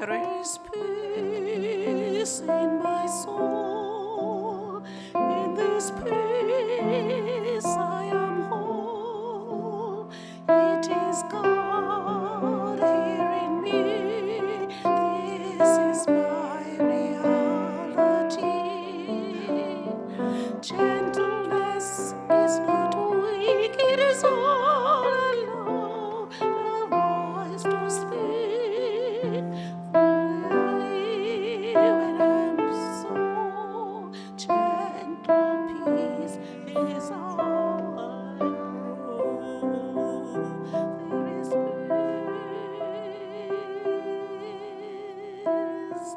There is peace in my soul. In this peace I am whole. It is God here in me. This is my reality. Gentleness is not weak. It is all alone. The voice to speak. When I'm so gentle, peace is all I know. There is peace.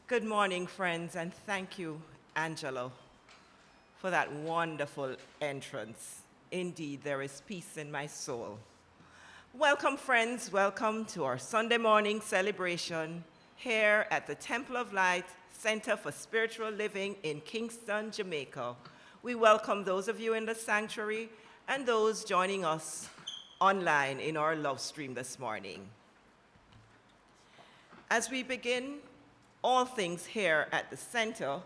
Good morning, friends, and thank you, Angelo, for that wonderful entrance. Indeed, there is peace in my soul. Welcome, friends. Welcome to our Sunday morning celebration here at the Temple of Light Center for Spiritual Living in Kingston, Jamaica. We welcome those of you in the sanctuary and those joining us online in our LoveStream this morning. As we begin all things here at the center,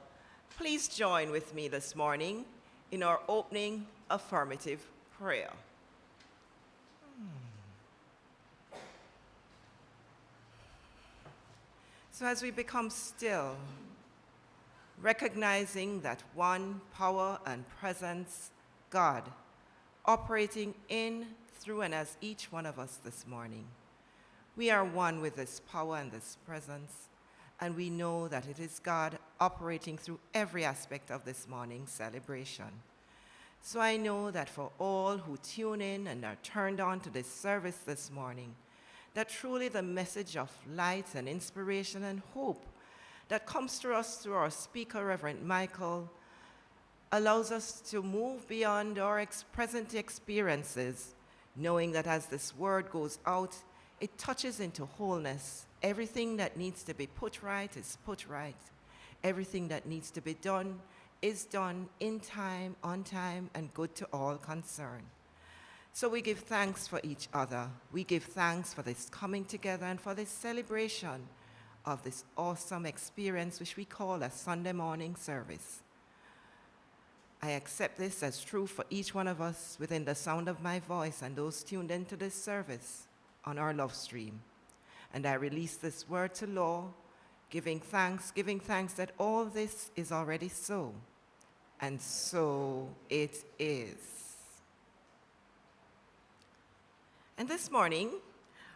please join with me this morning in our opening affirmative prayer. So as we become still, recognizing that one power and presence, God, operating in, through, and as each one of us this morning, we are one with this power and this presence, and we know that it is God operating through every aspect of this morning's celebration. So I know that for all who tune in and are turned on to this service this morning, that truly the message of light and inspiration and hope that comes to us through our speaker, Rev Michael, allows us to move beyond our present experiences knowing that as this word goes out, it touches into wholeness. Everything that needs to be put right is put right. Everything that needs to be done is done in time, on time, and good to all concerned. So we give thanks for each other. We give thanks for this coming together and for this celebration of this awesome experience which we call a Sunday morning service. I accept this as true for each one of us within the sound of my voice and those tuned into this service on our love stream. And I release this word to law, giving thanks that all this is already so. And so it is. And this morning,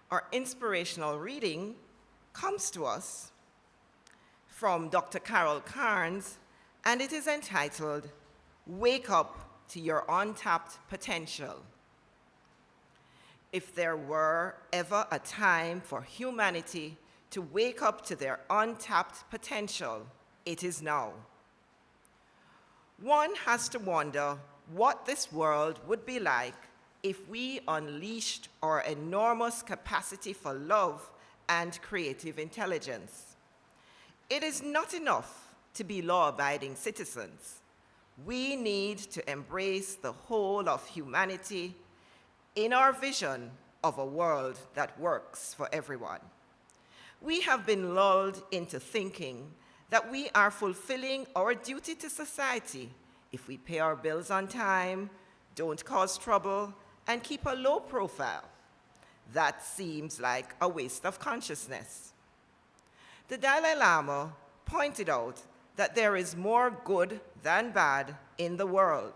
our inspirational reading comes to us from Dr. Carol Carnes, and it is entitled, Wake Up to Your Untapped Potential. If there were ever a time for humanity to wake up to their untapped potential, it is now. One has to wonder what this world would be like if we unleashed our enormous capacity for love and creative intelligence. It is not enough to be law-abiding citizens. We need to embrace the whole of humanity in our vision of a world that works for everyone. We have been lulled into thinking that we are fulfilling our duty to society if we pay our bills on time, don't cause trouble, and keep a low profile. That seems like a waste of consciousness. The Dalai Lama pointed out that there is more good than bad in the world,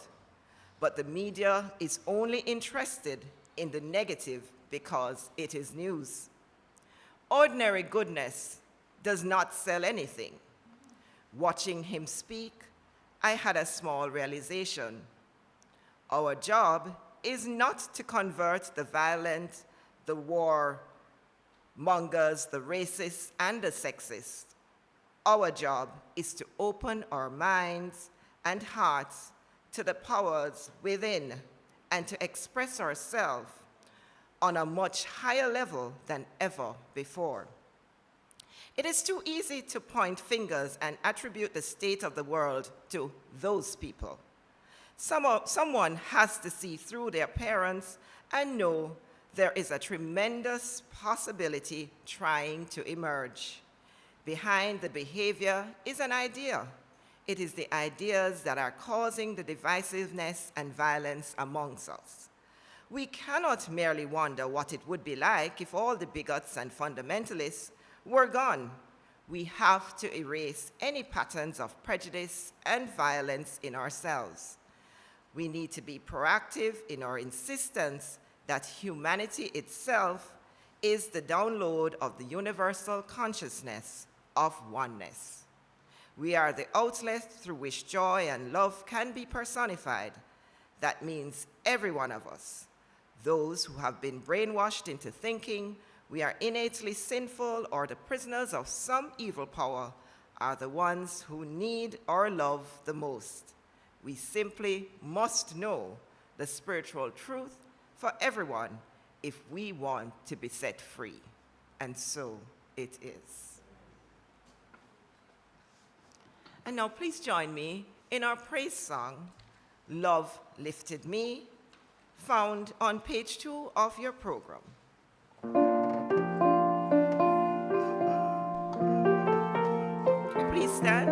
but the media is only interested in the negative because it is news. Ordinary goodness does not sell anything. Watching him speak, I had a small realization. Our job is not to convert the violent, the war mongers, the racists, and the sexists. Our job is to open our minds and hearts to the powers within and to express ourselves on a much higher level than ever before. It is too easy to point fingers and attribute the state of the world to those people. Someone has to see through their parents and know there is a tremendous possibility trying to emerge. Behind the behavior is an idea. It is the ideas that are causing the divisiveness and violence amongst us. We cannot merely wonder what it would be like if all the bigots and fundamentalists were gone. We have to erase any patterns of prejudice and violence in ourselves. We need to be proactive in our insistence that humanity itself is the download of the universal consciousness of oneness. We are the outlet through which joy and love can be personified. That means every one of us. Those who have been brainwashed into thinking we are innately sinful or the prisoners of some evil power are the ones who need our love the most. We simply must know the spiritual truth for everyone if we want to be set free. And so it is. And now please join me in our praise song, Love Lifted Me, found on page 2 of your program. Please stand.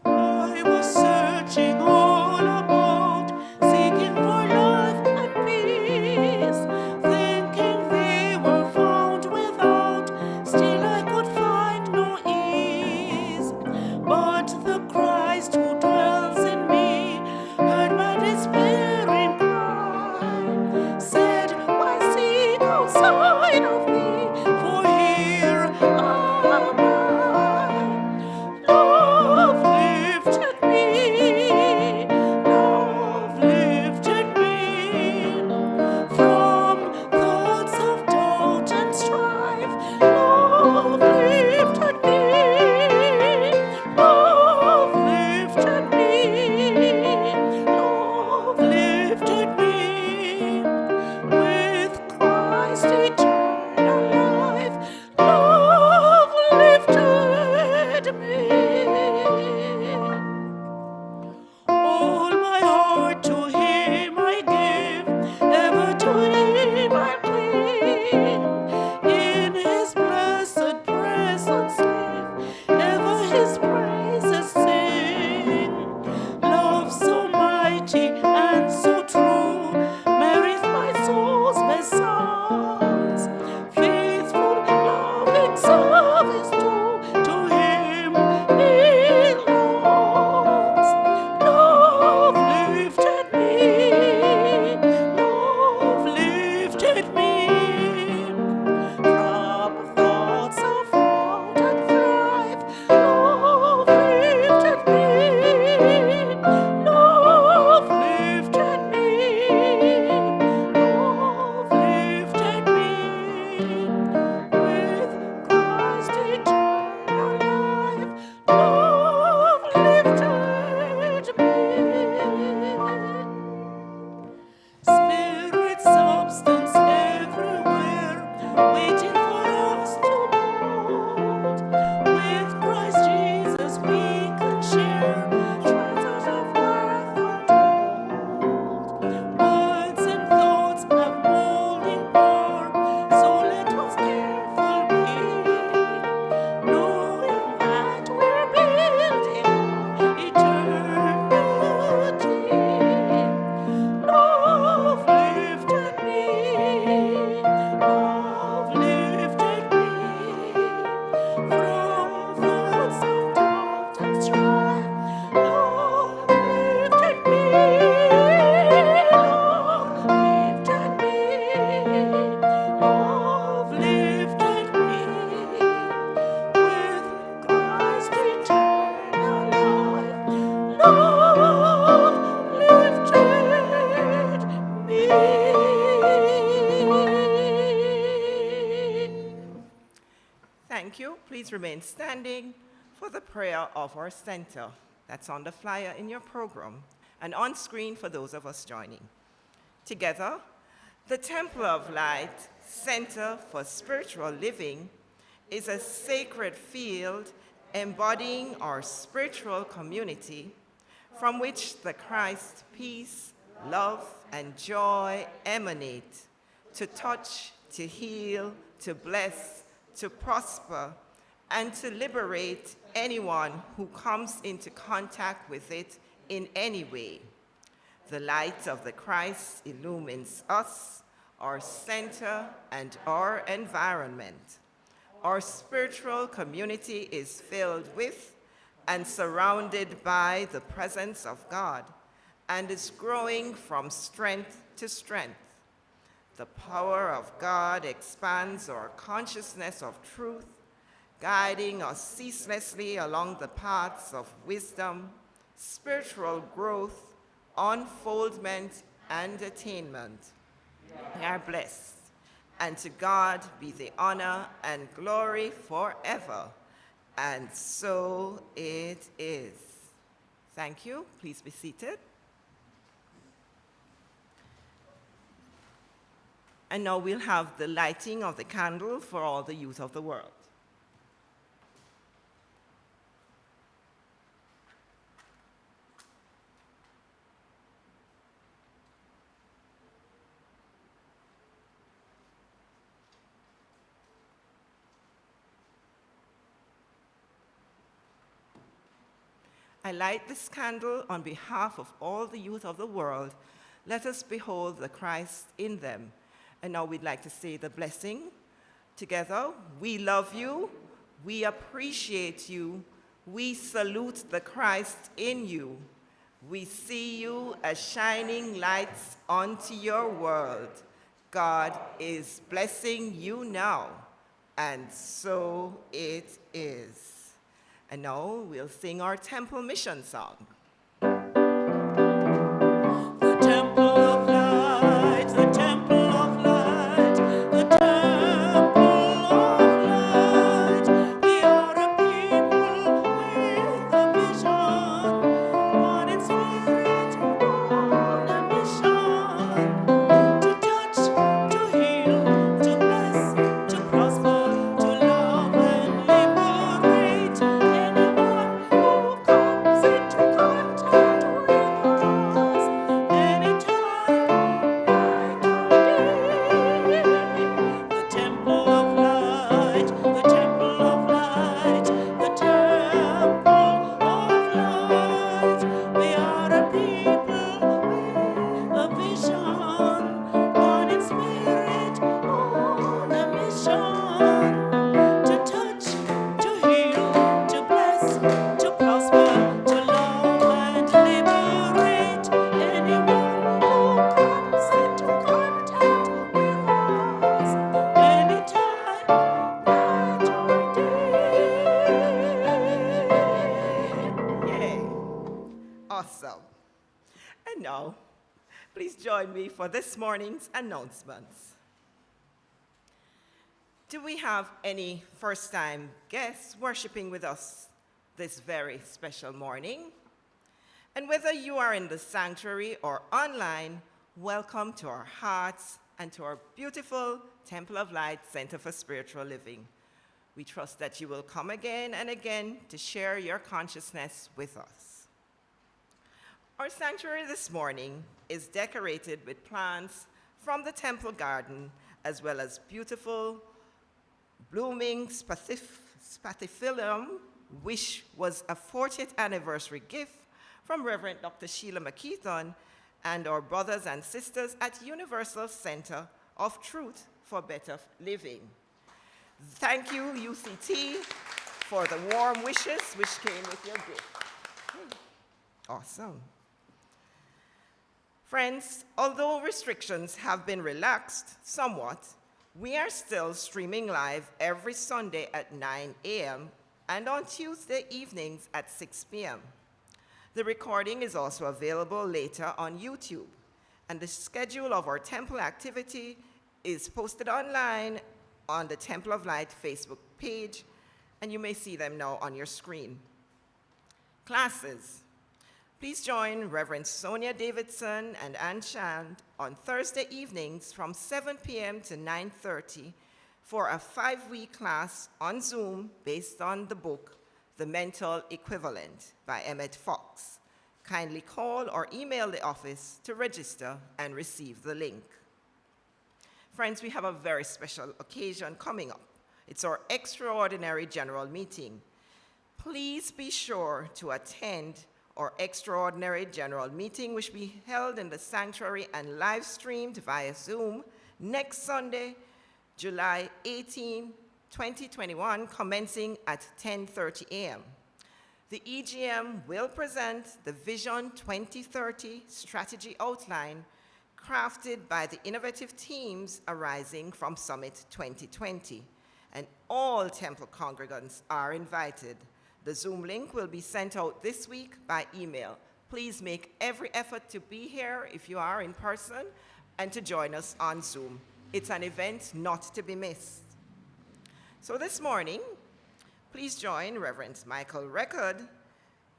I was searching all about, seeking for love and peace, thinking they were found without, still I could find no ease. But the Christ who dwells in me heard my despairing cry, waiting for us to mold. With Christ Jesus we can share treasures of worth untold. Words and thoughts have molding power, so let us careful be, knowing that we're building on eternity. Love lifted me, love lifted me from thoughts of doubt and strife. Love lifted me, love lifted me, love lifted me with Christ eternal life. Love lifted me. Thank you. Please remain standing for the prayer of our center. That's on the flyer in your program and on screen for those of us joining. Together, the Temple of Light Center for Spiritual Living is a sacred field embodying our spiritual community from which the Christ peace, love, and joy emanate to touch, to heal, to bless, to prosper, and to liberate anyone who comes into contact with it in any way. The light of the Christ illumines us, our center, and our environment. Our spiritual community is filled with and surrounded by the presence of God and is growing from strength to strength. The power of God expands our consciousness of truth, guiding us ceaselessly along the paths of wisdom, spiritual growth, unfoldment, and attainment. We are blessed, and to God be the honor and glory forever. And so it is. Thank you. Please be seated. And now we'll have the lighting of the candle for all the youth of the world. I light this candle on behalf of all the youth of the world. Let us behold the Christ in them. And now we'd like to say the blessing together. We love you. We appreciate you. We salute the Christ in you. We see you as shining lights onto your world. God is blessing you now. And so it is. And now we'll sing our temple mission song. The temple of light, the temple of light, the temple of light. We are a people with a vision, one in spirit, on a mission. To touch, to heal, to bless, to prosper, to love and liberate anyone who comes into contact with us, anytime, night or day. The temple of light, the temple of light, the temple of light. We are a people with a vision, one in spirit, on a mission. To touch, to heal, to bless, to prosper, to love and liberate anyone who comes into contact with us, anytime, night or day. Yay. Awesome. And now, please join me for this morning's announcements. Do we have any first-time guests worshiping with us this very special morning? And whether you are in the sanctuary or online, welcome to our Hearts and to our beautiful Temple of Light Center for Spiritual Living. We trust that you will come again and again to share your consciousness with us. Our sanctuary this morning is decorated with plants from the temple garden, as well as beautiful blooming spathiphyllum, which was a 40th anniversary gift from Reverend Dr. Sheila McKeithon and our brothers and sisters at Universal Center of Truth for Better Living. Thank you, UCT, for the warm wishes which came with your gift. Awesome. Friends, although restrictions have been relaxed somewhat, we are still streaming live every Sunday at 9 a.m. and on Tuesday evenings at 6 p.m. The recording is also available later on YouTube, and the schedule of our temple activity is posted online on the Temple of Light Facebook page, and you may see them now on your screen. Classes. Please join Reverend Sonia Davidson and Ann Shand on Thursday evenings from 7 p.m. to 9:30 for a 5-week class on Zoom based on the book, The Mental Equivalent by Emmett Fox. Kindly call or email the office to register and receive the link. Friends, we have a very special occasion coming up. It's our extraordinary general meeting. Please be sure to attend our extraordinary general meeting, which will be held in the sanctuary and live streamed via Zoom next Sunday, July 18, 2021, commencing at 10:30 a.m. The EGM will present the Vision 2030 strategy outline crafted by the innovative teams arising from Summit 2020, and all temple congregants are invited. The Zoom link will be sent out this week by email. Please make every effort to be here if you are in person and to join us on Zoom. It's an event not to be missed. So this morning, please join Rev Michael Reckord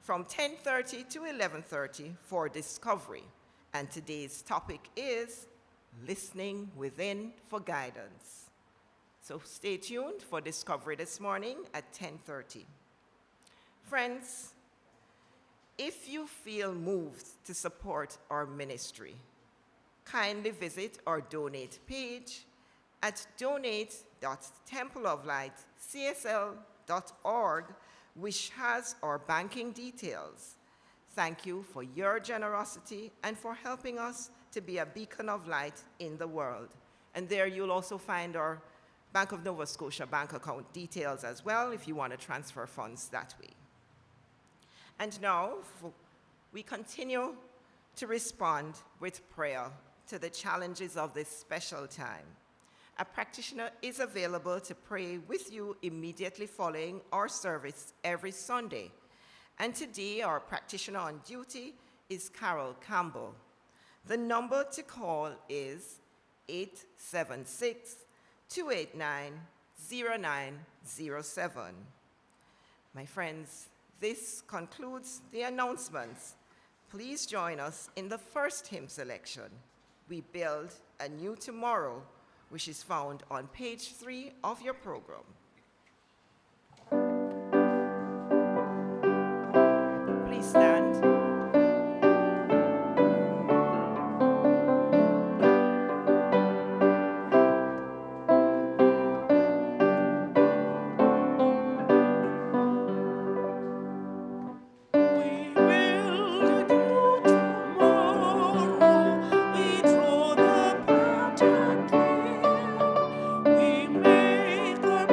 from 10:30 to 11:30 for Discovery. And today's topic is listening within for guidance. So stay tuned for Discovery this morning at 10:30. Friends, if you feel moved to support our ministry, kindly visit our donate page at donate.templeoflightcsl.org, which has our banking details. Thank you for your generosity and for helping us to be a beacon of light in the world. And there you'll also find our Bank of Nova Scotia bank account details as well if you want to transfer funds that way. And now, we continue to respond with prayer to the challenges of this special time. A practitioner is available to pray with you immediately following our service every Sunday. And today, our practitioner on duty is Carol Campbell. The number to call is 876-289-0907. My friends, this concludes the announcements. Please join us in the first hymn selection, We Build a New Tomorrow, which is found on page 3 of your program. Please stand. We make our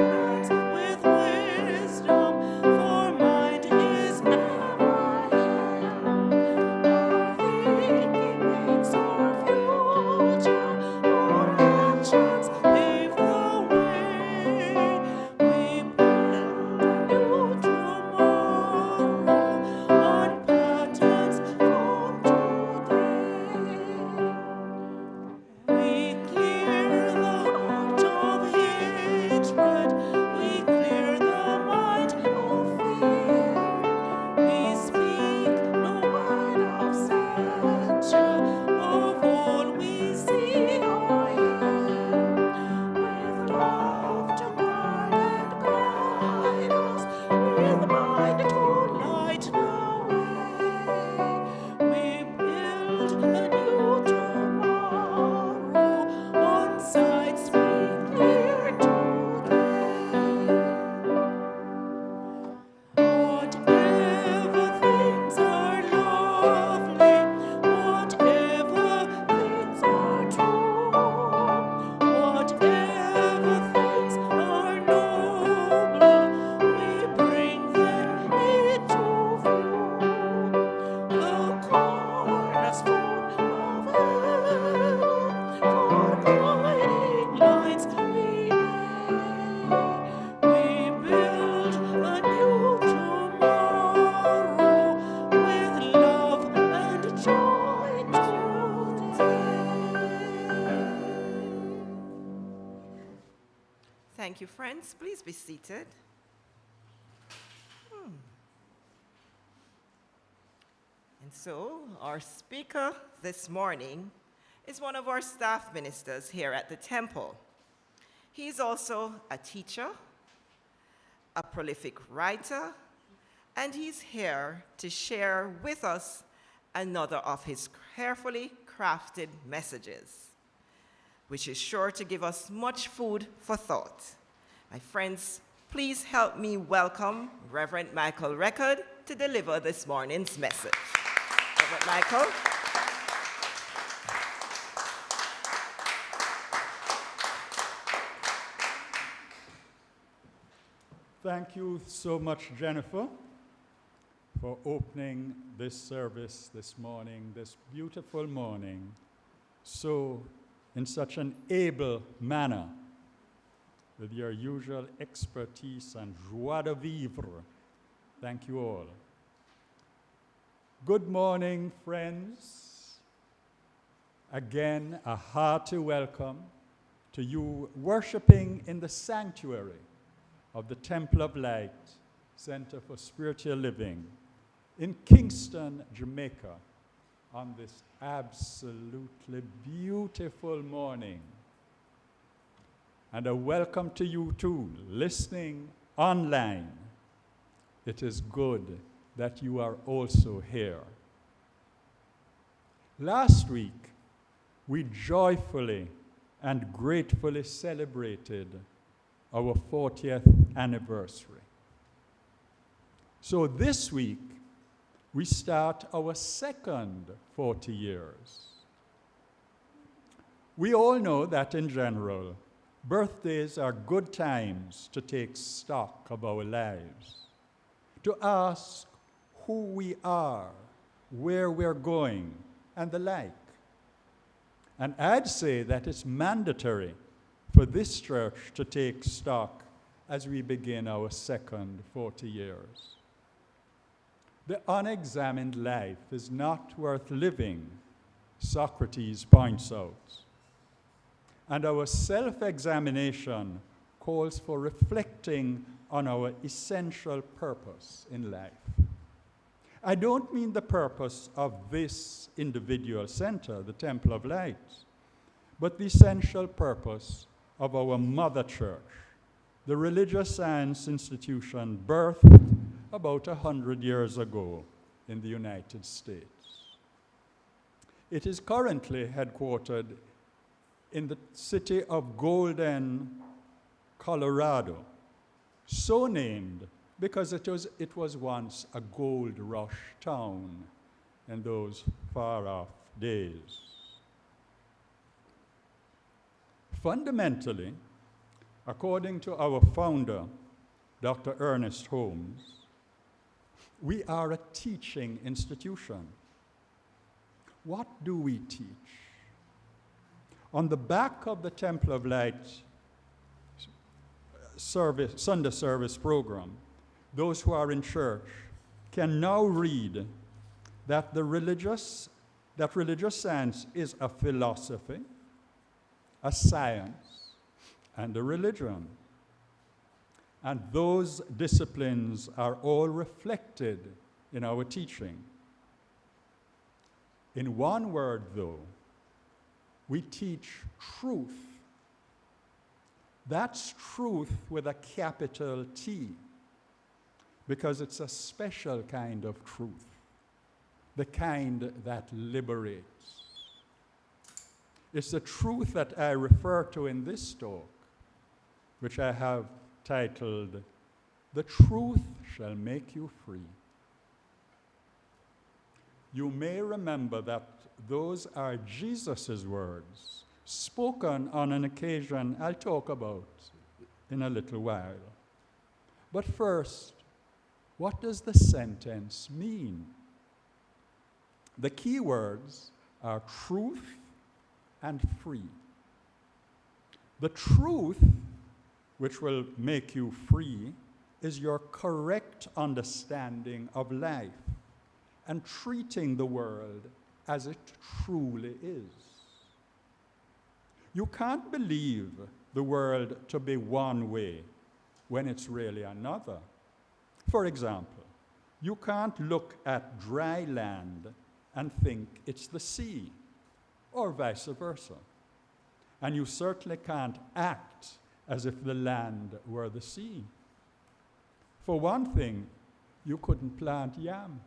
Thank you, friends. Please be seated. And so, our speaker this morning is one of our staff ministers here at the temple. He's also a teacher, a prolific writer, and he's here to share with us another of his carefully crafted messages, which is sure to give us much food for thought. My friends, please help me welcome Rev Michael Reckord to deliver this morning's message. Rev Michael. Thank you so much, Jennifer, for opening this service this morning, this beautiful morning, in such an able manner, with your usual expertise and joie de vivre. Thank you all. Good morning, friends. Again, a hearty welcome to you worshiping in the sanctuary of the Temple of Light Center for Spiritual Living in Kingston, Jamaica, on this absolutely beautiful morning. And a welcome to you too, listening online. It is good that you are also here. Last week, we joyfully and gratefully celebrated our 40th anniversary. So this week, we start our second 40 years. We all know that in general, birthdays are good times to take stock of our lives, to ask who we are, where we're going, and the like. And I'd say that it's mandatory for this church to take stock as we begin our second 40 years. The unexamined life is not worth living, Socrates points out. And our self-examination calls for reflecting on our essential purpose in life. I don't mean the purpose of this individual center, the Temple of Light, but the essential purpose of our mother church, the religious science institution birthed about 100 years ago in the United States. It is currently headquartered in the city of Golden, Colorado, so named because it was once a gold rush town in those far-off days. Fundamentally, according to our founder, Dr. Ernest Holmes, we are a teaching institution. What do we teach? On the back of the Temple of Light Sunday service program, those who are in church can now read that religious science is a philosophy, a science, and a religion. And those disciplines are all reflected in our teaching. In one word, though, we teach truth. That's truth with a capital T, because it's a special kind of truth, the kind that liberates. It's the truth that I refer to in this talk, which I have titled, "The Truth Shall Make You Free." You may remember that those are Jesus' words, spoken on an occasion I'll talk about in a little while. But first, what does the sentence mean? The key words are truth and free. The truth, which will make you free, is your correct understanding of life and treating the world as it truly is. You can't believe the world to be one way when it's really another. For example, you can't look at dry land and think it's the sea, or vice versa. And you certainly can't act as if the land were the sea. For one thing, you couldn't plant yam.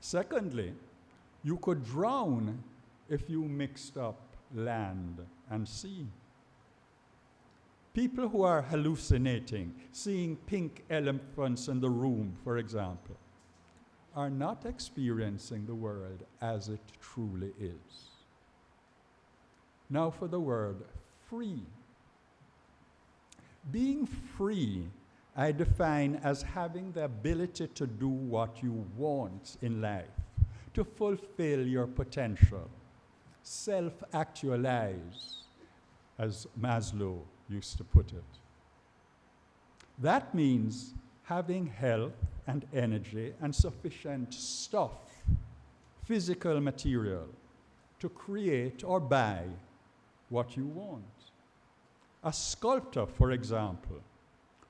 Secondly, you could drown if you mixed up land and sea. People who are hallucinating, seeing pink elephants in the room, for example, are not experiencing the world as it truly is. Now for the word free. Being free, I define as having the ability to do what you want in life, to fulfill your potential, self-actualize, as Maslow used to put it. That means having health and energy and sufficient stuff, physical material, to create or buy what you want. A sculptor, for example,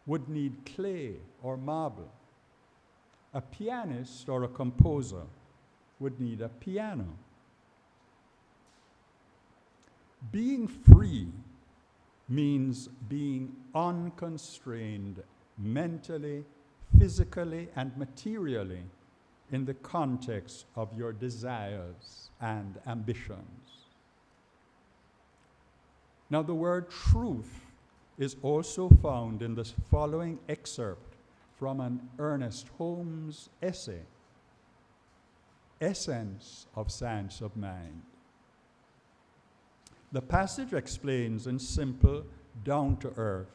would need clay or marble. A pianist or a composer would need a piano. Being free means being unconstrained mentally, physically, and materially in the context of your desires and ambitions. Now, the word truth is also found in the following excerpt from an Ernest Holmes essay, Essence of Science of Mind. The passage explains in simple, down-to-earth,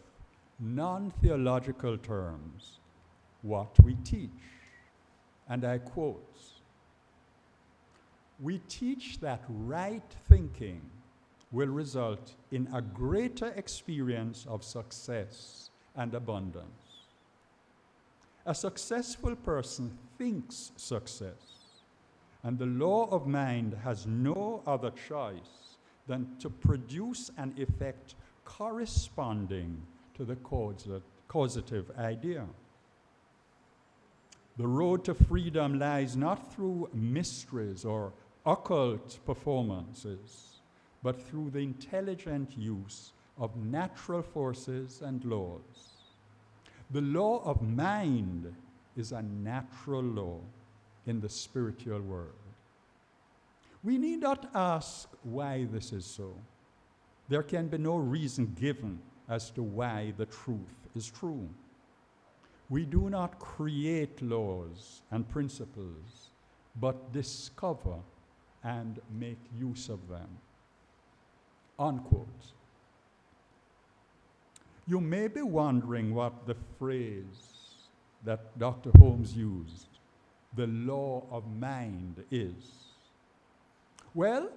non-theological terms what we teach. And I quote, "We teach that right thinking will result in a greater experience of success and abundance. A successful person thinks success, and the law of mind has no other choice than to produce an effect corresponding to the causative idea. The road to freedom lies not through mysteries or occult performances, but through the intelligent use of natural forces and laws. The law of mind is a natural law in the spiritual world. We need not ask why this is so. There can be no reason given as to why the truth is true. We do not create laws and principles, but discover and make use of them." Unquote. You may be wondering what the phrase that Dr. Holmes used, the law of mind, is. Well,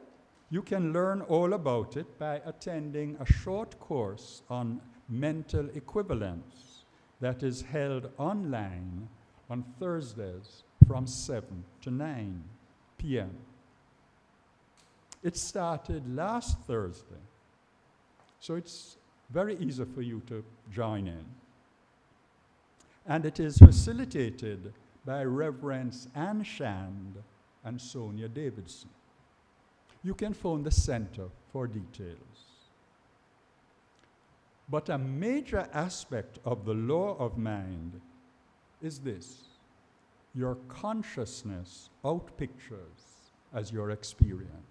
you can learn all about it by attending a short course on mental equivalence that is held online on Thursdays from 7 to 9 p.m. It started last Thursday, so it's very easy for you to join in. And it is facilitated by Reverends Ann Shand and Sonia Davidson. You can phone the center for details. But a major aspect of the law of mind is this: your consciousness outpictures as your experience.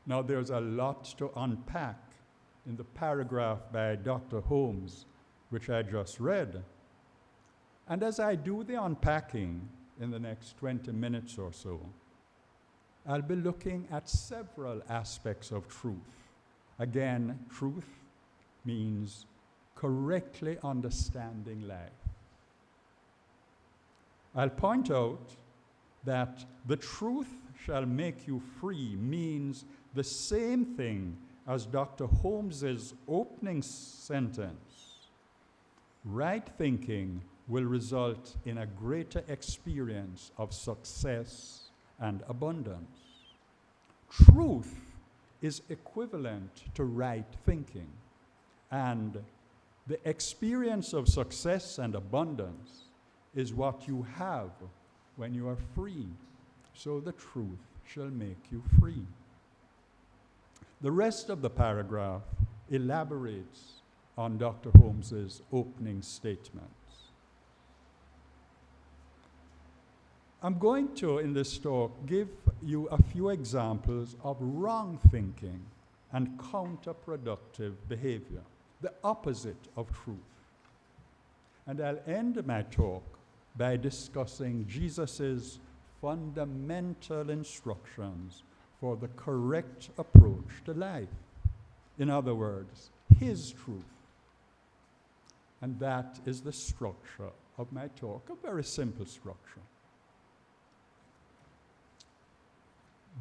Now, there's a lot to unpack in the paragraph by Dr. Holmes, which I just read. And as I do the unpacking in the next 20 minutes or so, I'll be looking at several aspects of truth. Again, truth means correctly understanding life. I'll point out that the truth shall make you free means the same thing as Dr. Holmes's opening sentence. Right thinking will result in a greater experience of success and abundance. Truth is equivalent to right thinking, and the experience of success and abundance is what you have when you are free. So the truth shall make you free. The rest of the paragraph elaborates on Dr. Holmes's opening statements. I'm going to, in this talk, give you a few examples of wrong thinking and counterproductive behavior, the opposite of truth. And I'll end my talk by discussing Jesus' fundamental instructions for the correct approach to life. In other words, his truth. And that is the structure of my talk, a very simple structure.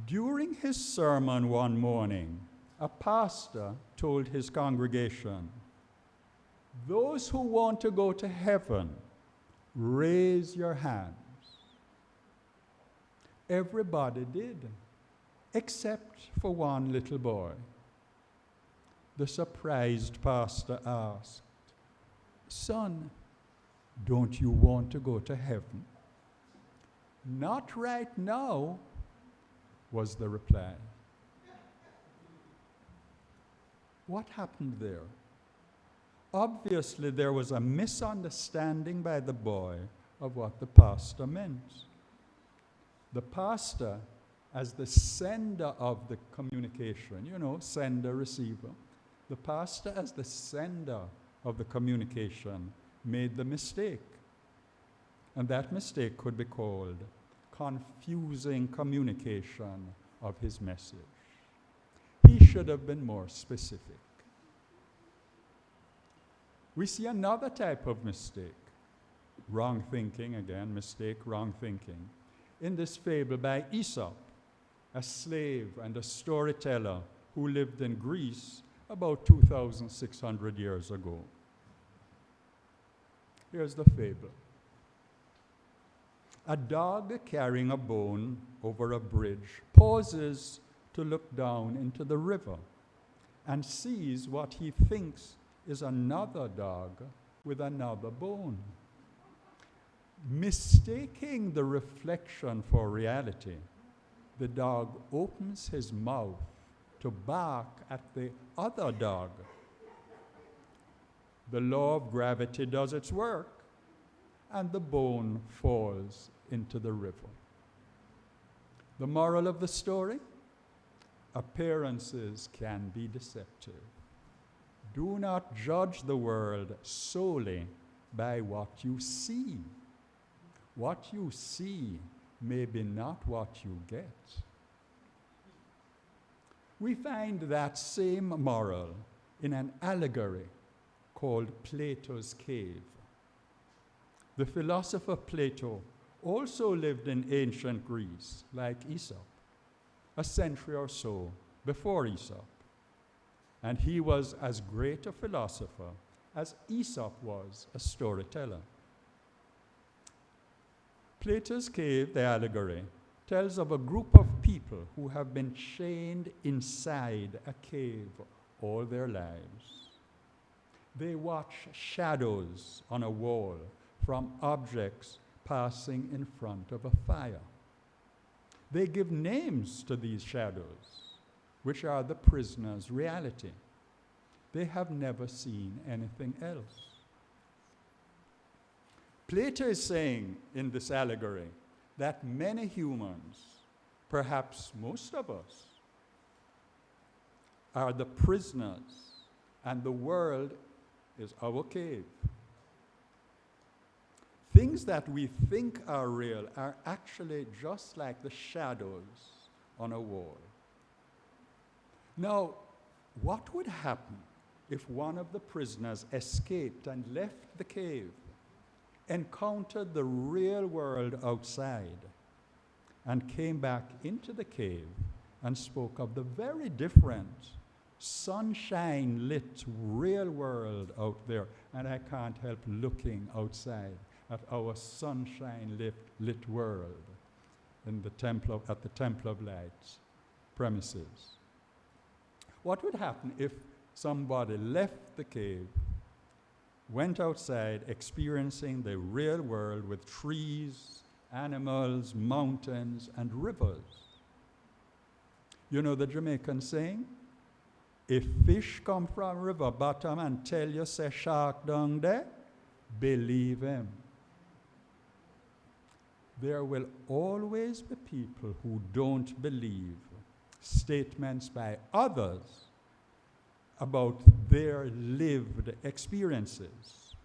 During his sermon one morning, a pastor told his congregation, "Those who want to go to heaven, raise your hands." Everybody did, except for one little boy. The surprised pastor asked, "Son, don't you want to go to heaven?" "Not right now," was the reply. What happened there? Obviously, there was a misunderstanding by the boy of what the pastor meant. The pastor, as the sender of the communication, sender, receiver, the pastor, as the sender of the communication, made the mistake. And that mistake could be called confusing communication of his message. He should have been more specific. We see another type of mistake, wrong thinking, again, mistake, wrong thinking, in this fable by Aesop, a slave and a storyteller who lived in Greece about 2,600 years ago. Here's the fable. A dog carrying a bone over a bridge pauses to look down into the river and sees what he thinks is another dog with another bone. Mistaking the reflection for reality, the dog opens his mouth to bark at the other dog. The law of gravity does its work, and the bone falls into the river. The moral of the story? Appearances can be deceptive. Do not judge the world solely by what you see. What you see may be not what you get. We find that same moral in an allegory called Plato's Cave. The philosopher Plato also lived in ancient Greece, like Aesop, a century or so before Aesop. And he was as great a philosopher as Aesop was a storyteller. Plato's Cave, the allegory, tells of a group of people who have been chained inside a cave all their lives. They watch shadows on a wall from objects passing in front of a fire. They give names to these shadows, which are the prisoner's reality. They have never seen anything else. Plato is saying in this allegory that many humans, perhaps most of us, are the prisoners, and the world is our cave. Things that we think are real are actually just like the shadows on a wall. Now, what would happen if one of the prisoners escaped and left the cave, encountered the real world outside, and came back into the cave and spoke of the very different sunshine-lit real world out there? And I can't help looking outside at our sunshine-lit world in the Temple of Light premises. What would happen if somebody left the cave, went outside experiencing the real world with trees, animals, mountains, and rivers? You know the Jamaican saying? If fish come from river bottom and tell you say shark down there, believe him. There will always be people who don't believe statements by others about their lived experiences.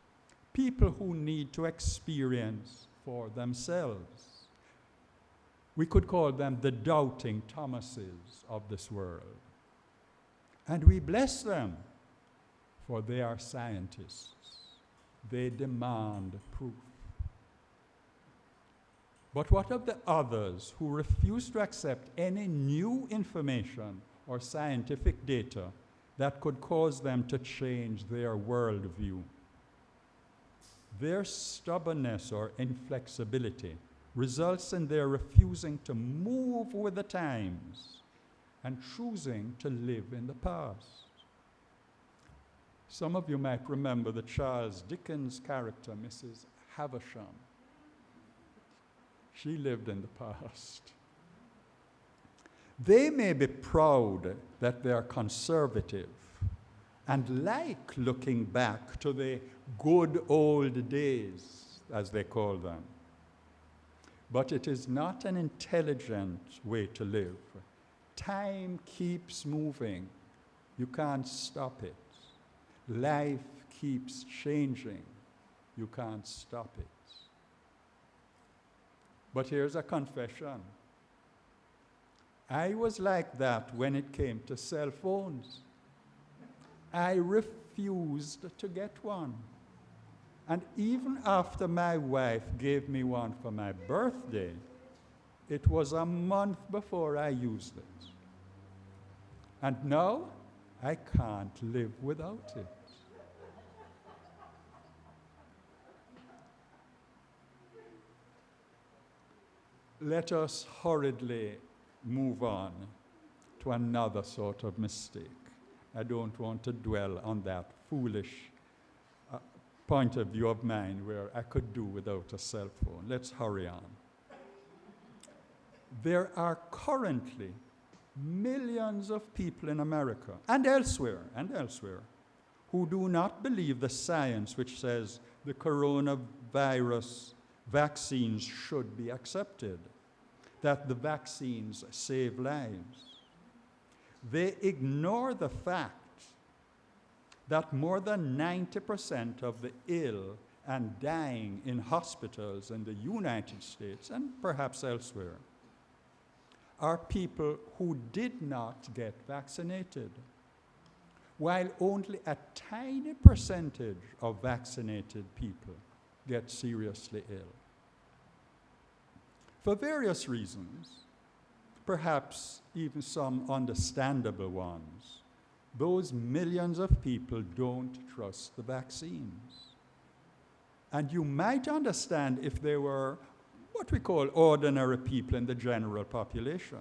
People who need to experience for themselves. We could call them the doubting Thomases of this world. And we bless them, for they are scientists. They demand proof. But what of the others who refuse to accept any new information or scientific data that could cause them to change their worldview? Their stubbornness or inflexibility results in their refusing to move with the times and choosing to live in the past. Some of you might remember the Charles Dickens character, Mrs. Havisham. She lived in the past. They may be proud that they are conservative and like looking back to the good old days, as they call them. But it is not an intelligent way to live. Time keeps moving. You can't stop it. Life keeps changing. You can't stop it. But here's a confession. I was like that when it came to cell phones. I refused to get one. And even after my wife gave me one for my birthday, it was a month before I used it. And now, I can't live without it. Let us hurriedly move on to another sort of mistake. I don't want to dwell on that foolish point of view of mine where I could do without a cell phone. Let's hurry on. There are currently millions of people in America and elsewhere, who do not believe the science which says the coronavirus vaccines should be accepted, that the vaccines save lives. They ignore the fact that more than 90% of the ill and dying in hospitals in the United States and perhaps elsewhere are people who did not get vaccinated, while only a tiny percentage of vaccinated people get seriously ill. For various reasons, perhaps even some understandable ones, those millions of people don't trust the vaccines. And you might understand if they were what we call ordinary people in the general population.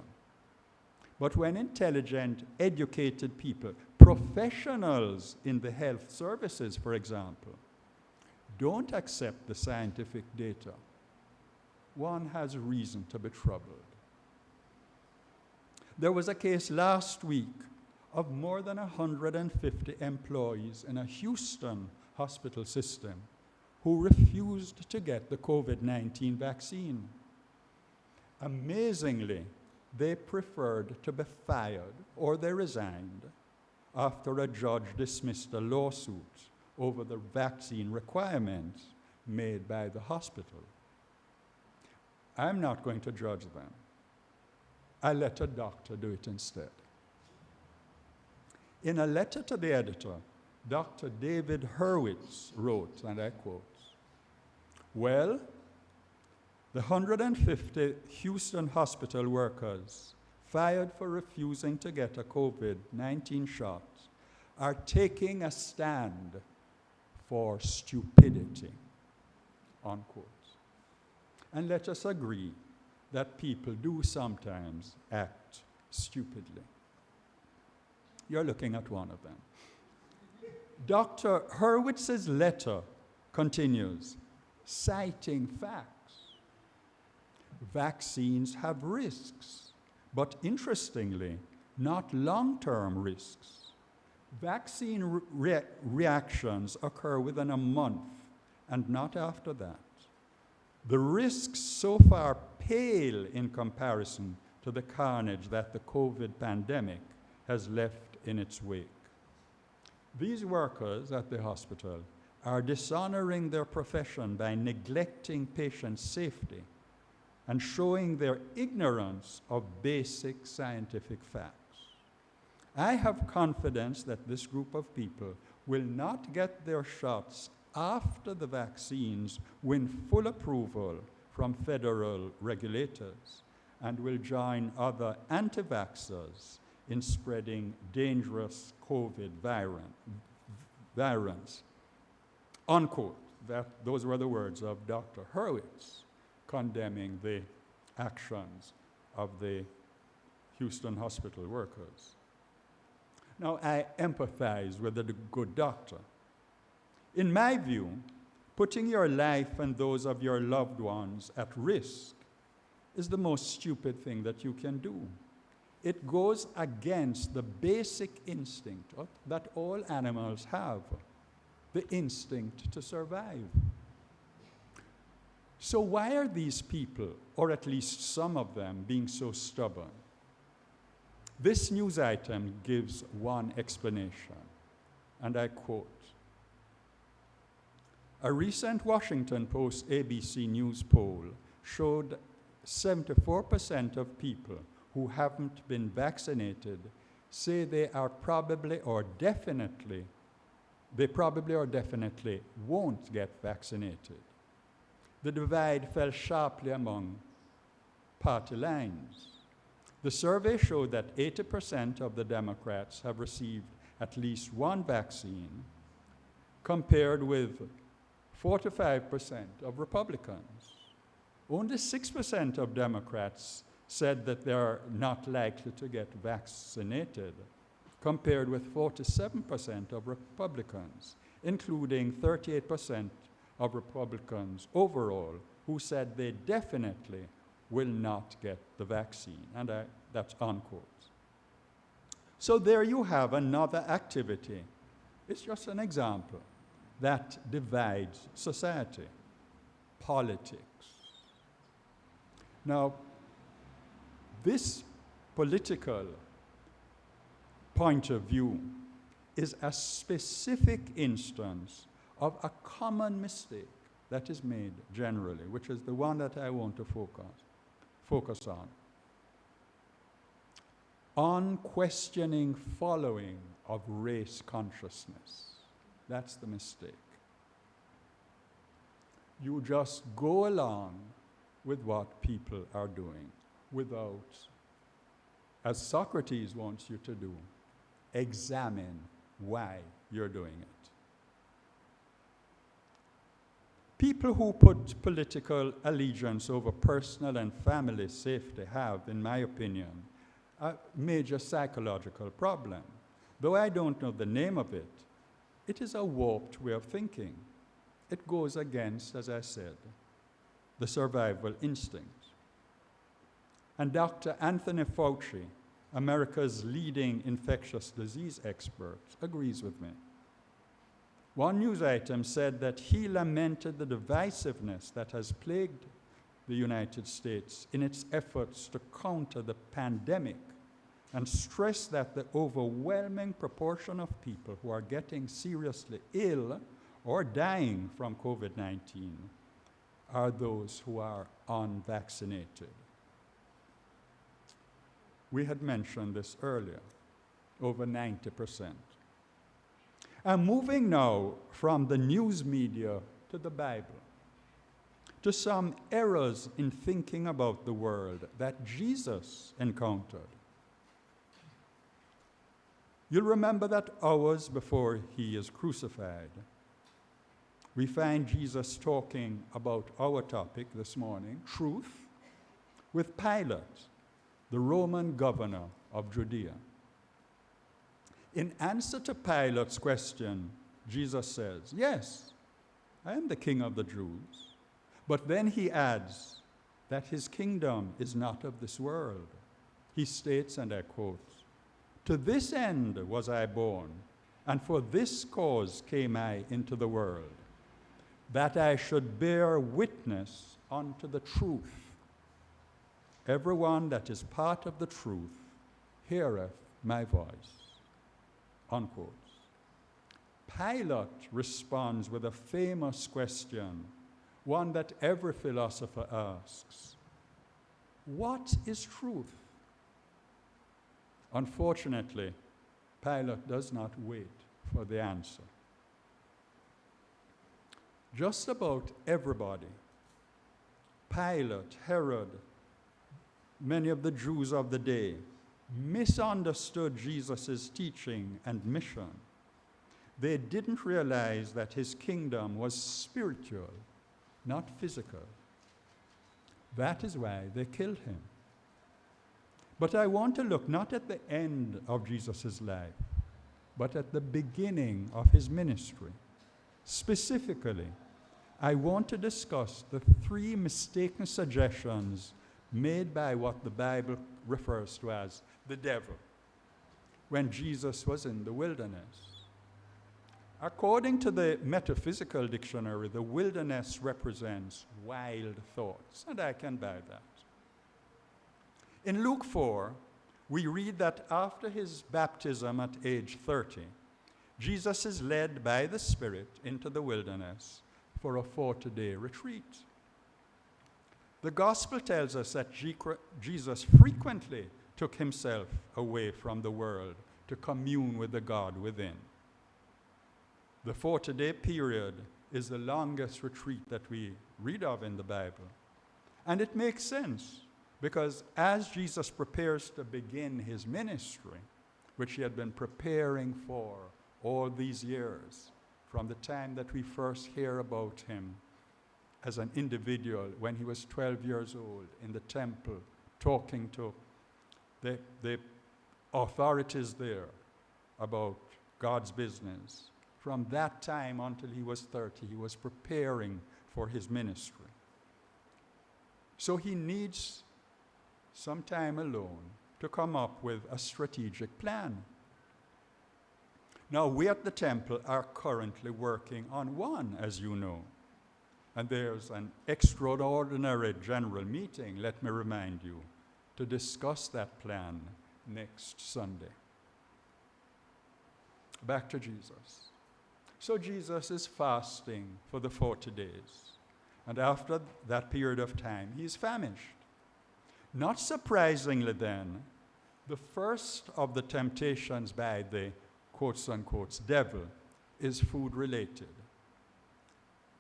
But when intelligent, educated people, professionals in the health services, for example, don't accept the scientific data, one has reason to be troubled. There was a case last week of more than 150 employees in a Houston hospital system who refused to get the COVID-19 vaccine. Amazingly, they preferred to be fired or they resigned after a judge dismissed a lawsuit over the vaccine requirements made by the hospital. I'm not going to judge them. I let a doctor do it instead. In a letter to the editor, Dr. David Hurwitz wrote, and I quote, "Well, the 150 Houston hospital workers fired for refusing to get a COVID-19 shot are taking a stand for stupidity," unquote. And let us agree that people do sometimes act stupidly. You're looking at one of them. Dr. Hurwitz's letter continues, citing facts. Vaccines have risks, but interestingly, not long-term risks. Vaccine reactions occur within a month and not after that. The risks so far pale in comparison to the carnage that the COVID pandemic has left in its wake. These workers at the hospital are dishonoring their profession by neglecting patient safety and showing their ignorance of basic scientific facts. I have confidence that this group of people will not get their shots after the vaccines win full approval from federal regulators and will join other anti-vaxxers in spreading dangerous COVID variants. Unquote. Those were the words of Dr. Hurwitz condemning the actions of the Houston hospital workers. Now, I empathize with the good doctor. In my view, putting your life and those of your loved ones at risk is the most stupid thing that you can do. It goes against the basic instinct that all animals have, the instinct to survive. So why are these people, or at least some of them, being so stubborn? This news item gives one explanation, and I quote, "A recent Washington Post ABC News poll showed 74% of people who haven't been vaccinated say they probably or definitely won't get vaccinated. The divide fell sharply among party lines. The survey showed that 80% of the Democrats have received at least one vaccine, compared with 45% of Republicans. Only 6% of Democrats said that they are not likely to get vaccinated, compared with 47% of Republicans, including 38% of Republicans overall who said they definitely will not get the vaccine." And that's unquote. So there you have another activity. It's just an example that divides society, politics. Now, this political point of view is a specific instance of a common mistake that is made generally, which is the one that I want to focus on. Unquestioning following of race consciousness. That's the mistake. You just go along with what people are doing without, as Socrates wants you to do, examine why you're doing it. People who put political allegiance over personal and family safety have, in my opinion, a major psychological problem. Though I don't know the name of it, it is a warped way of thinking. It goes against, as I said, the survival instinct. And Dr. Anthony Fauci, America's leading infectious disease expert, agrees with me. One news item said that he lamented the divisiveness that has plagued the United States in its efforts to counter the pandemic, and stressed that the overwhelming proportion of people who are getting seriously ill or dying from COVID-19 are those who are unvaccinated. We had mentioned this earlier, over 90%. I'm moving now from the news media to the Bible, to some errors in thinking about the world that Jesus encountered. You'll remember that hours before he is crucified, we find Jesus talking about our topic this morning, truth, with Pilate, the Roman governor of Judea. In answer to Pilate's question, Jesus says, yes, I am the king of the Jews. But then he adds that his kingdom is not of this world. He states, and I quote, "To this end was I born, and for this cause came I into the world, that I should bear witness unto the truth. Everyone that is part of the truth heareth my voice." Unquote. Pilate responds with a famous question, one that every philosopher asks. What is truth? Unfortunately, Pilate does not wait for the answer. Just about everybody, Pilate, Herod, many of the Jews of the day, misunderstood Jesus' teaching and mission. They didn't realize that his kingdom was spiritual, not physical. That is why they killed him. But I want to look not at the end of Jesus' life, but at the beginning of his ministry. Specifically, I want to discuss the 3 mistaken suggestions made by what the Bible refers to as the devil when Jesus was in the wilderness. According to the Metaphysical Dictionary, the wilderness represents wild thoughts, and I can buy that. In Luke 4, we read that after his baptism at age 30, Jesus is led by the Spirit into the wilderness for a 40-day retreat. The gospel tells us that Jesus frequently took himself away from the world to commune with the God within. The 40-day period is the longest retreat that we read of in the Bible. And it makes sense, because as Jesus prepares to begin his ministry, which he had been preparing for all these years, from the time that we first hear about him as an individual when he was 12 years old in the temple, talking to the authorities there about God's business. From that time until he was 30, he was preparing for his ministry. So he needs some time alone to come up with a strategic plan. Now, we at the temple are currently working on one, as you know. And there's an extraordinary general meeting, let me remind you, to discuss that plan next Sunday. Back to Jesus. So Jesus is fasting for the 40 days. And after that period of time, he's famished. Not surprisingly then, the first of the temptations by the quotes unquote devil is food related.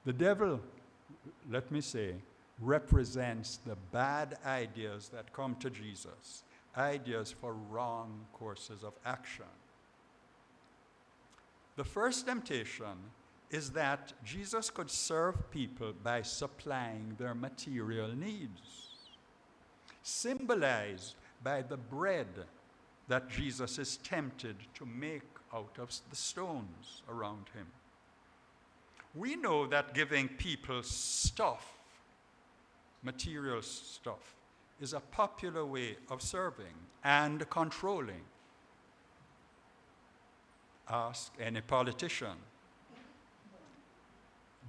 The devil, let me say, represents the bad ideas that come to Jesus, ideas for wrong courses of action. The first temptation is that Jesus could serve people by supplying their material needs, symbolized by the bread that Jesus is tempted to make out of the stones around him. We know that giving people stuff, material stuff, is a popular way of serving and controlling. Ask any politician.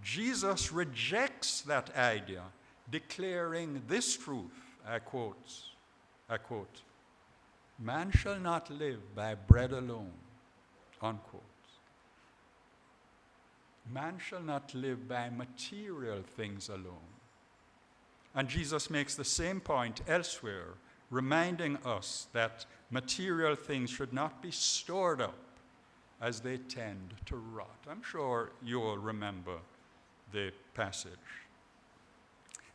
Jesus rejects that idea, declaring this truth, I quote, "Man shall not live by bread alone," unquote. Man shall not live by material things alone. And Jesus makes the same point elsewhere, reminding us that material things should not be stored up as they tend to rot. I'm sure you all remember the passage.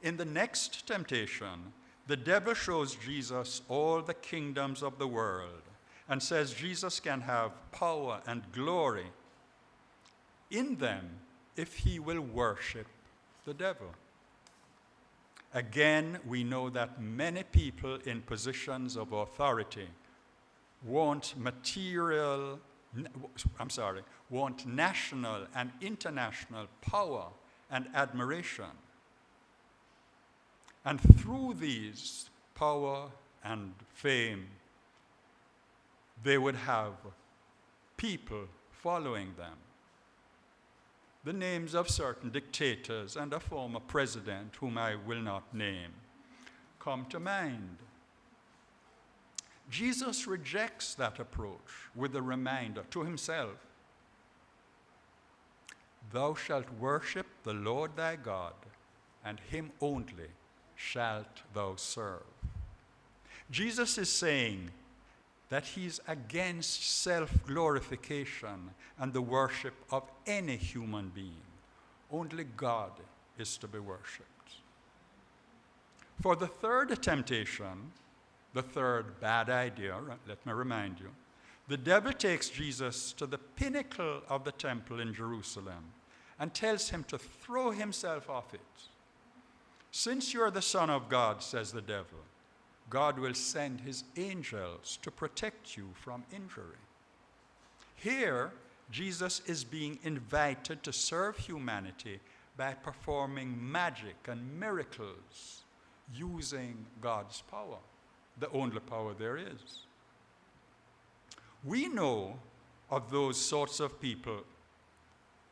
In the next temptation, the devil shows Jesus all the kingdoms of the world and says Jesus can have power and glory in them if he will worship the devil. Again, we know that many people in positions of authority want material want national and international power and admiration. And through these power and fame, they would have people following them. The names of certain dictators and a former president, whom I will not name, come to mind. Jesus rejects that approach with a reminder to himself, "Thou shalt worship the Lord thy God, and him only shalt thou serve." Jesus is saying that he's against self-glorification and the worship of any human being. Only God is to be worshipped. For the third temptation, the third bad idea, let me remind you, the devil takes Jesus to the pinnacle of the temple in Jerusalem and tells him to throw himself off it. "Since you're the Son of God," says the devil, "God will send his angels to protect you from injury." Here, Jesus is being invited to serve humanity by performing magic and miracles using God's power, the only power there is. We know of those sorts of people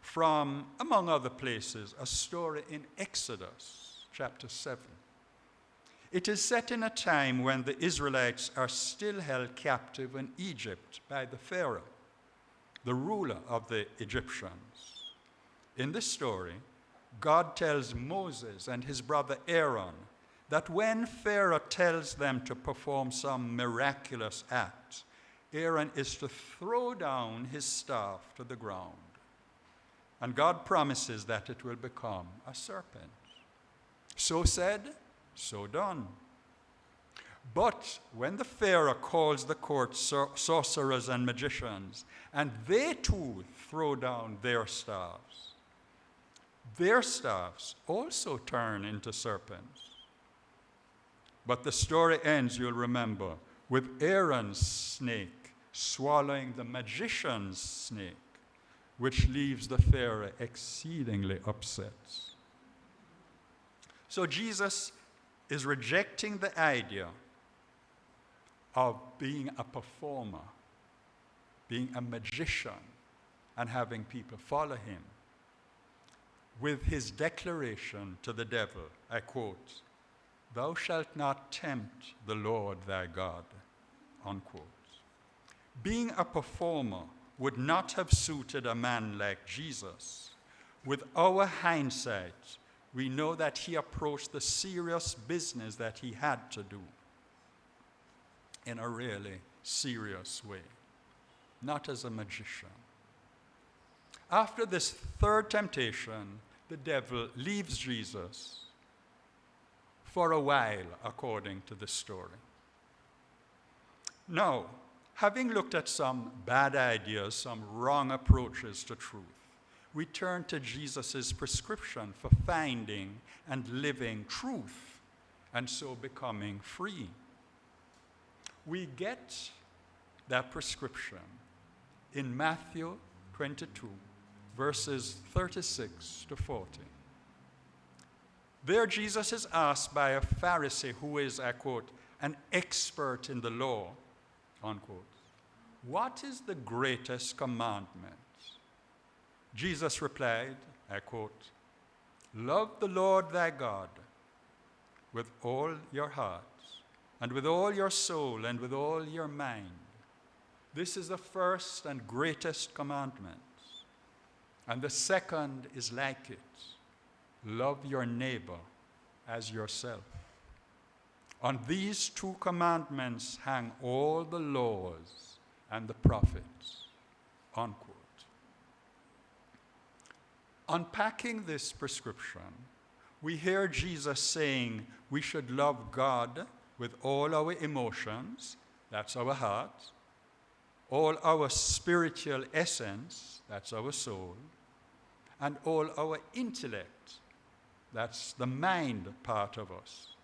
from, among other places, a story in Exodus chapter 7. It is set in a time when the Israelites are still held captive in Egypt by the Pharaoh, the ruler of the Egyptians. In this story, God tells Moses and his brother Aaron that when Pharaoh tells them to perform some miraculous act, Aaron is to throw down his staff to the ground. And God promises that it will become a serpent. So said, so done. But when the Pharaoh calls the court sorcerers and magicians, and they too throw down their staffs also turn into serpents. But the story ends, you'll remember, with Aaron's snake swallowing the magician's snake, which leaves the Pharaoh exceedingly upset. So Jesus is rejecting the idea of being a performer, being a magician, and having people follow him with his declaration to the devil, I quote, "Thou shalt not tempt the Lord thy God," unquote. Being a performer would not have suited a man like Jesus. With our hindsight, we know that he approached the serious business that he had to do in a really serious way, not as a magician. After this third temptation, the devil leaves Jesus for a while, according to the story. Now, having looked at some bad ideas, some wrong approaches to truth, we turn to Jesus' prescription for finding and living truth, and so becoming free. We get that prescription in Matthew 22, verses 36 to 40. There Jesus is asked by a Pharisee who is, I quote, "an expert in the law," unquote, "What is the greatest commandment?" Jesus replied, I quote, "Love the Lord thy God with all your heart, and with all your soul, and with all your mind. This is the first and greatest commandment. And the second is like it. Love your neighbor as yourself. On these two commandments hang all the laws and the prophets," unquote. Unpacking this prescription, we hear Jesus saying we should love God with all our emotions, that's our heart, all our spiritual essence, that's our soul, and all our intellect, that's the mind part of us.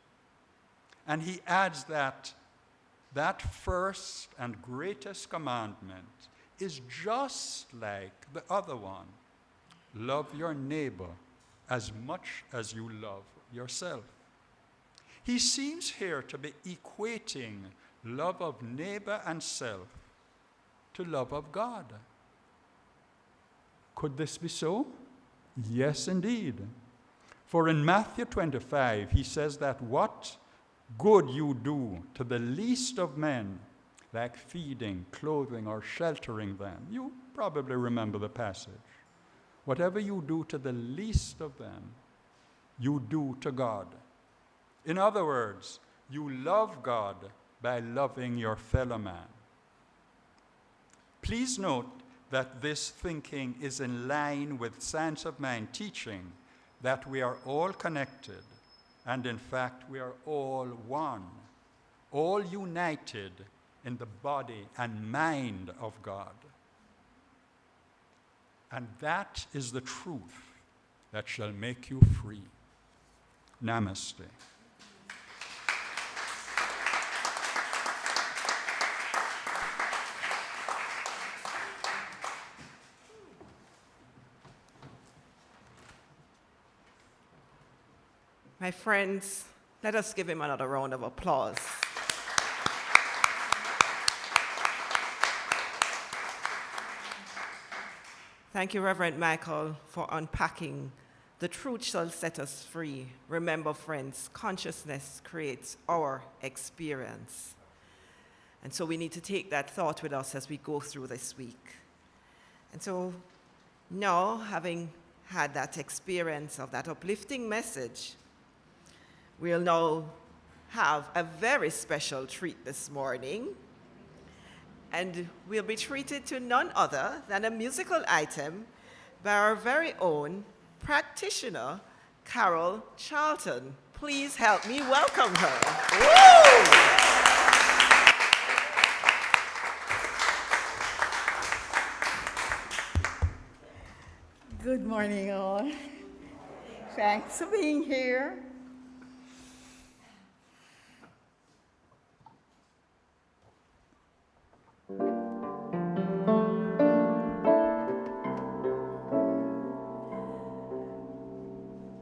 And he adds that that first and greatest commandment is just like the other one. Love your neighbor as much as you love yourself. He seems here to be equating love of neighbor and self to love of God. Could this be so? Yes, indeed. For in Matthew 25, he says that what good you do to the least of men, like feeding, clothing, or sheltering them. You probably remember the passage. Whatever you do to the least of them, you do to God. In other words, you love God by loving your fellow man. Please note that this thinking is in line with Science of Mind teaching that we are all connected, and in fact we are all one, all united in the body and mind of God. And that is the truth that shall make you free. Namaste. My friends, let us give him another round of applause. Thank you, Reverend Michael, for unpacking the truth shall set us free. Remember, friends, consciousness creates our experience. And so we need to take that thought with us as we go through this week. And so now, having had that experience of that uplifting message, we'll now have a very special treat this morning. And we'll be treated to none other than a musical item by our very own practitioner, Carol Charlton. Please help me welcome her. Woo! Good morning, all. Thanks for being here.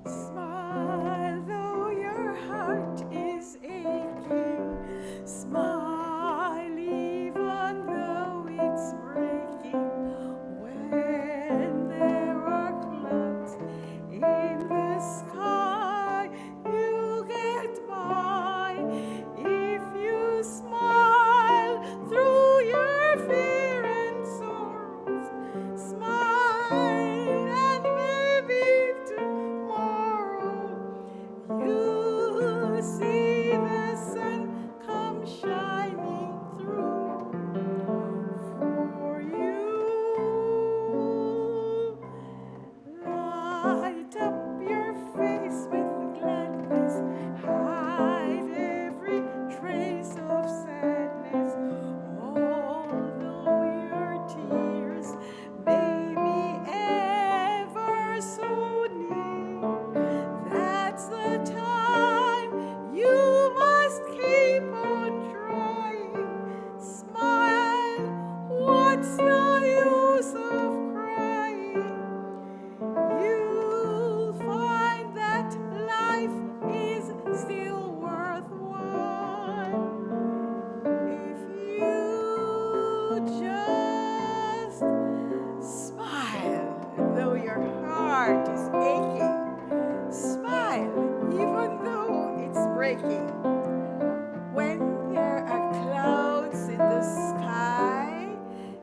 Smile though your heart is aching. Smile even though it's breaking. When there are clouds in the sky, you'll get by if you smile through your fear and sorrows. Smile and maybe tomorrow you'll see the sun come shining through for you. Light up your face with gladness, hide every trace of sadness. Although your tears may be ever so near, that's the time you must keep on trying. Smile, what's the use of crying? You'll find that life is still worthwhile if you just smile, though your heart is aching. Smile, even though it's breaking. When there are clouds in the sky,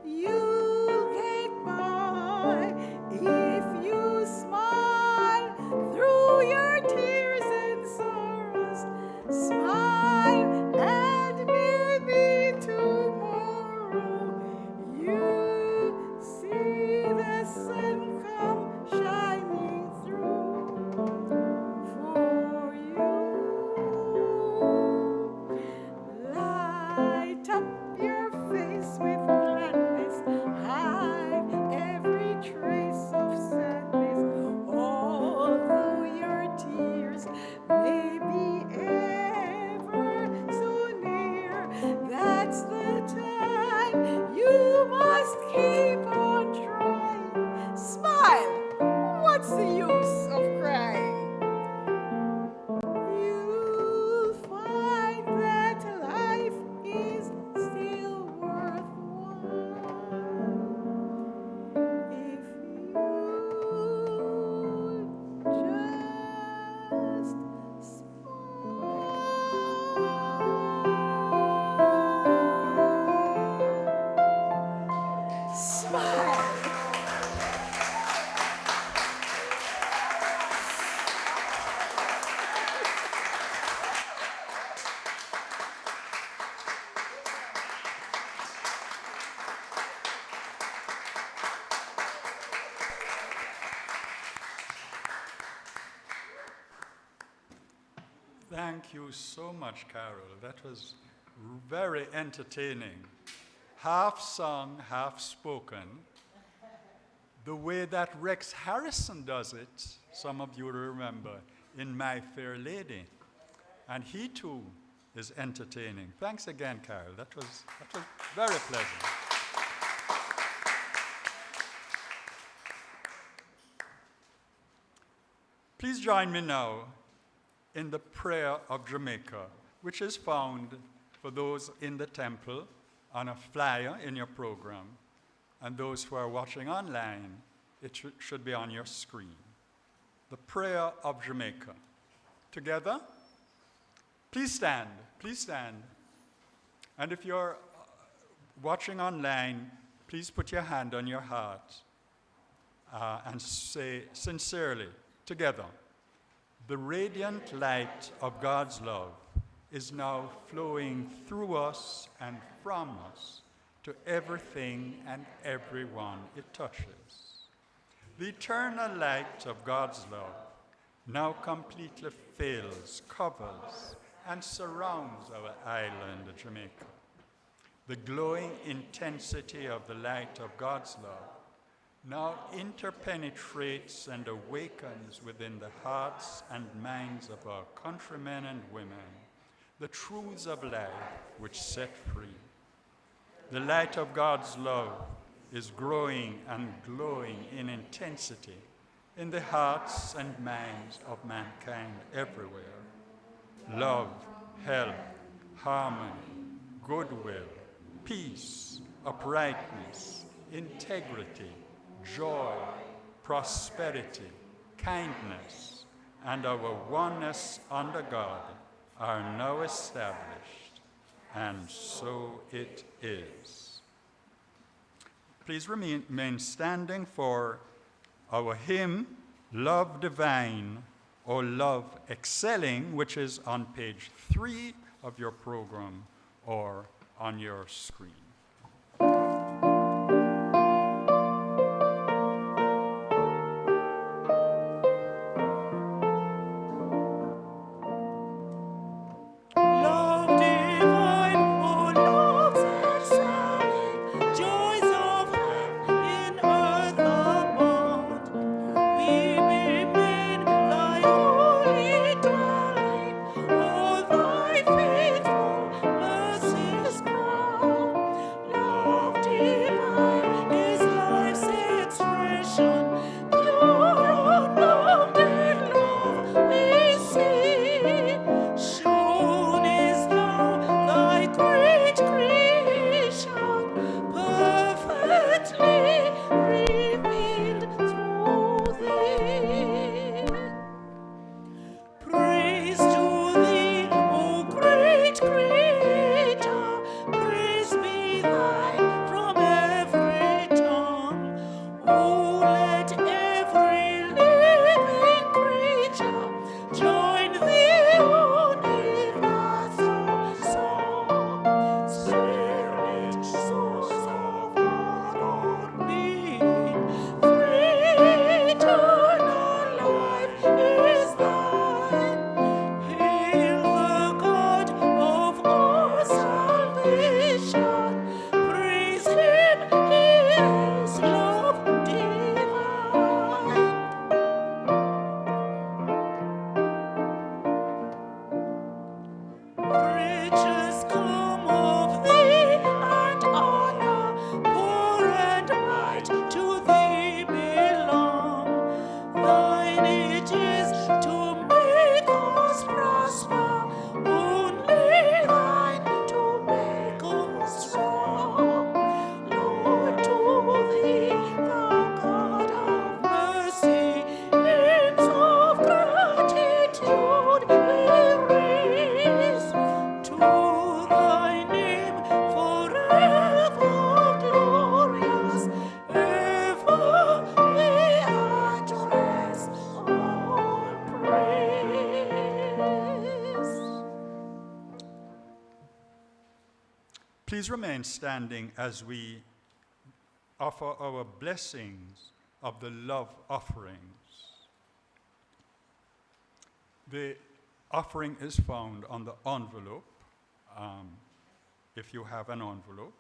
you'll get by if you smile through your tears and sorrows. Smile, and maybe tomorrow you see the sun come shining through for you. Thank you so much, Carol. That was very entertaining. Half sung, half spoken. The way that Rex Harrison does it, some of you will remember, in My Fair Lady. And he too is entertaining. Thanks again, Carol. That was very pleasant. Please join me now in the prayer of Jamaica, which is found for those in the temple on a flyer in your program, and those who are watching online, it should be on your screen. The prayer of Jamaica. Together, please stand, please stand. And if you're watching online, please put your hand on your heart and say sincerely, together, the radiant light of God's love is now flowing through us and from us to everything and everyone it touches. The eternal light of God's love now completely fills, covers, and surrounds our island of Jamaica. The glowing intensity of the light of God's love now interpenetrates and awakens within the hearts and minds of our countrymen and women the truths of life which set free. The light of God's love is growing and glowing in intensity in the hearts and minds of mankind everywhere. Love, health, harmony, goodwill, peace, uprightness, integrity, joy, prosperity, kindness, and our oneness under God are now established, and so it is. Please remain standing for our hymn, Love Divine, or Love Excelling, which is on page 3 of your program or on your screen. Love divine, oh love's excelling, joys of heaven in earth abound. We remain thy holy dwelling, oh thy faithful mercies crown. Love divine is life's expression, pure unbounded love we see. Shown is now thy great creation, perfectly revealed through thee. Praise to thee, O great Creator, praise be thine from every tongue. O let every living creature join the universal song. Spirit, source of all being, free eternal life is thine. Hail the God of all salvation, praise him, he is love divine. Riches come of thee, and honor, power and might to thee belong. Thine it is to make us prosper, only thine to make us strong. Lord, to thee, thou God of mercy, hymns of gratitude we raise. To thy name forever glorious, ever we address all praise. Please remain standing as we offer our blessings of the love offerings. The offering is found on the envelope, if you have an envelope,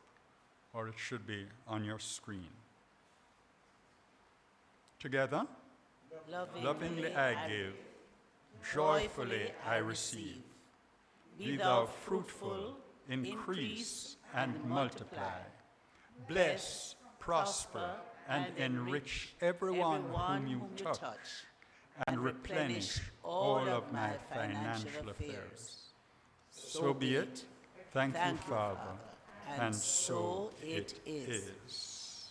or it should be on your screen. Together, lovingly I give, joyfully I receive. Be thou fruitful, increase, and multiply. Bless, prosper, and enrich everyone whom you touch, and replenish all of my financial affairs. So be it. Thank you, Father. And so it is.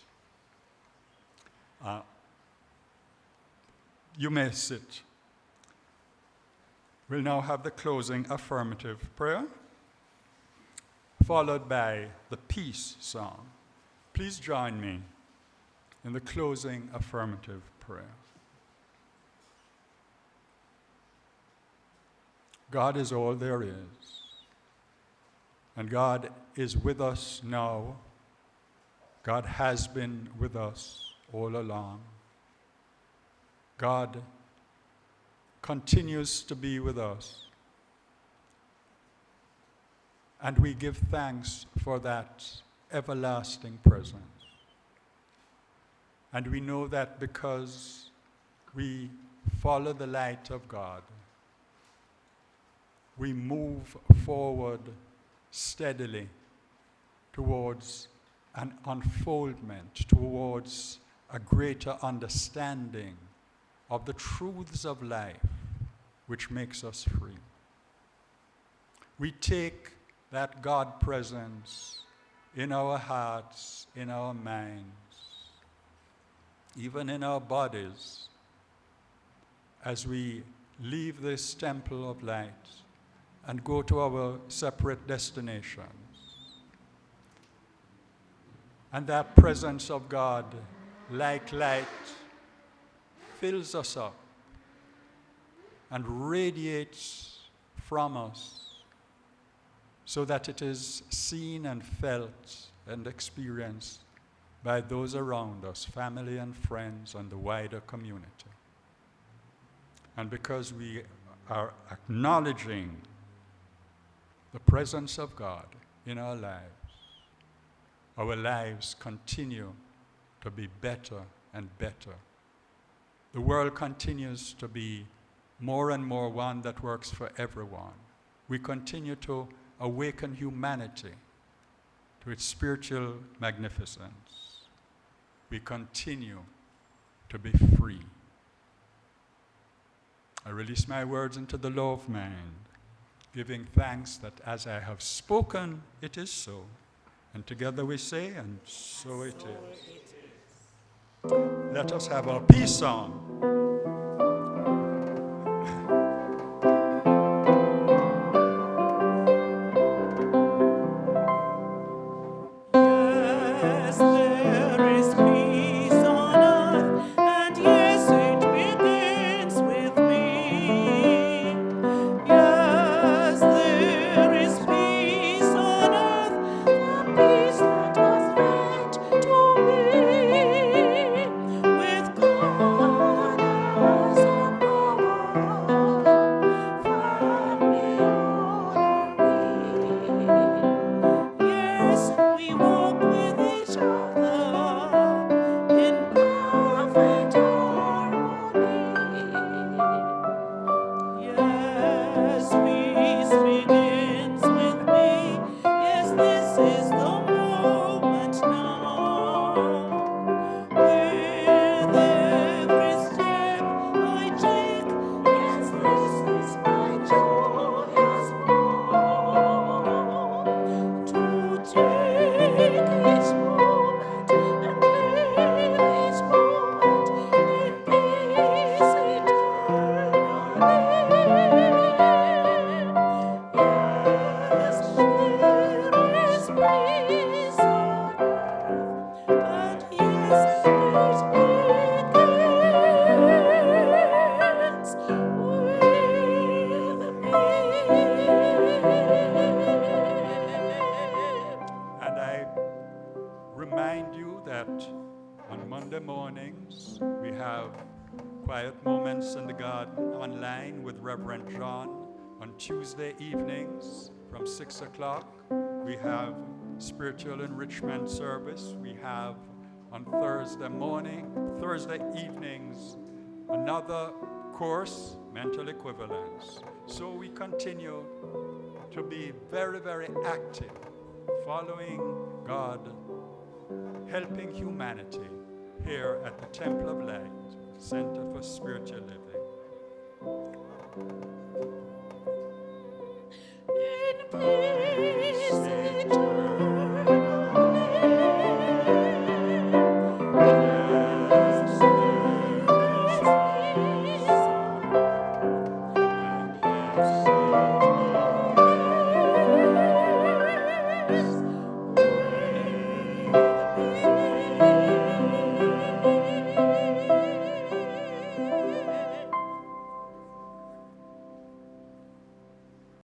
You may sit. We'll now have the closing affirmative prayer, followed by the peace song. Please join me in the closing affirmative prayer. God is all there is, and God is with us now. God has been with us all along. God continues to be with us, and we give thanks for that everlasting presence. And we know that because we follow the light of God, we move forward steadily towards an unfoldment, towards a greater understanding of the truths of life, which makes us free. We take that God presence in our hearts, in our minds, even in our bodies, as we leave this temple of light and go to our separate destinations. And that presence of God, like light, fills us up and radiates from us so that it is seen and felt and experienced by those around us, family and friends, and the wider community. And because we are acknowledging the presence of God in our lives continue to be better and better. The world continues to be more and more one that works for everyone. We continue to awaken humanity to its spiritual magnificence. We continue to be free. I release my words into the law of mind, giving thanks that as I have spoken, it is so. And together we say, and so it is. Let us have our peace song. Yes, there is peace on earth, and yes, it begins with me. Yes, there is peace on earth, the peace that was meant to be, with God as our power, family honoring. Yes, we walk with each other in perfect harmony. Yes, peace begins with me. Yes, this is the moment now. With every step I take, yes, this is my joyous moment. To take each moment and live each moment in peace eternally. Yes, there is peace on earth, and yes, it begins with me. And I remind you that on Monday mornings, we have quiet moments in the garden online with Reverend John Tuesday evenings from 6 o'clock, we have spiritual enrichment service. We have on Thursday evenings, another course, mental equivalence. So we continue to be very, very active, following God, helping humanity here at the Temple of Light, Center for Spiritual Living.